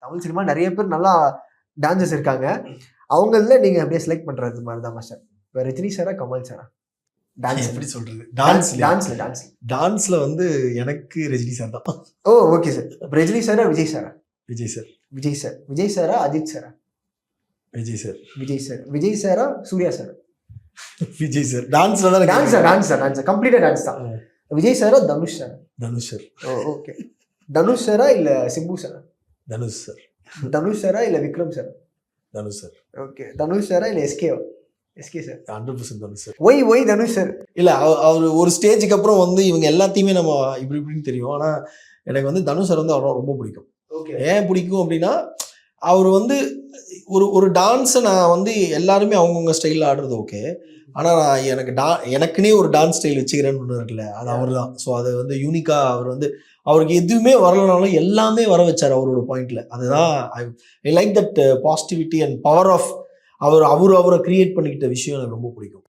Tamil cinema நிறைய பேர் நல்லா டான்சர்ஸ் இருக்காங்க. அவங்கள நீங்க அப்படியே செலக்ட் பண்றது மாதிரி தான் மாஸ்டர். இப்போ ரஜினி சாரா கமல் சாரா? டான்ஸ் எப்படி சொல்றது? டான்ஸ்ல வந்து எனக்கு ரஜினி சார் தான். ஓ ஓகே சார். ரஜினி சாரா விஜய் சாரா? விஜய் சார். விஜய் சாரா அஜித் சாரா? விஜய் சார். விஜய் சாரா சூர்யா சாரா? விஜய் சார். டான்ஸ்ல தான் டான்ஸ் கம்ப்ளீட்டா டான்ஸ் தான். விஜய் சாரா தனுஷ் சாரா? தனுஷ் சார். ஓகே. தனுஷ் சாரா இல்ல சிம்பு சாரா? தனுஷ் சார். தனுஷ் சாரா இல்ல Vikram sir? Dhanush sir. Okay. Dhanush சாரா இல்ல SK sir? 100% Dhanush sir. Why Dhanush sir? இல்ல அவர் ஒரு ஸ்டேஜுக்கு அப்புறம் வந்து இவங்க எல்லாத்தையுமே நம்ம இப்படின்னு தெரியும். ஆனா எனக்கு வந்து தனுஷ் சார் வந்து அவரை ரொம்ப பிடிக்கும். ஏன் பிடிக்கும் அப்படின்னா அவர் வந்து ஒரு டான்ஸை நான் வந்து எல்லாருமே அவங்கவுங்க ஸ்டைலில் ஆடுறது ஓகே. ஆனால் நான் எனக்குன்னே ஒரு டான்ஸ் ஸ்டைல் வச்சுக்கிறேன்னு ஒன்று இருக்குல்ல, அது அவர் தான். ஸோ அதை வந்து யூனிக்காக அவர் வந்து அவருக்கு எதுவுமே வரலனாலும் எல்லாமே வர வச்சார் அவரோட பாயிண்ட்ல. அதுதான் I like that positivity and power of அவரை கிரியேட் பண்ணிக்கிட்ட விஷயம் எனக்கு ரொம்ப பிடிக்கும்.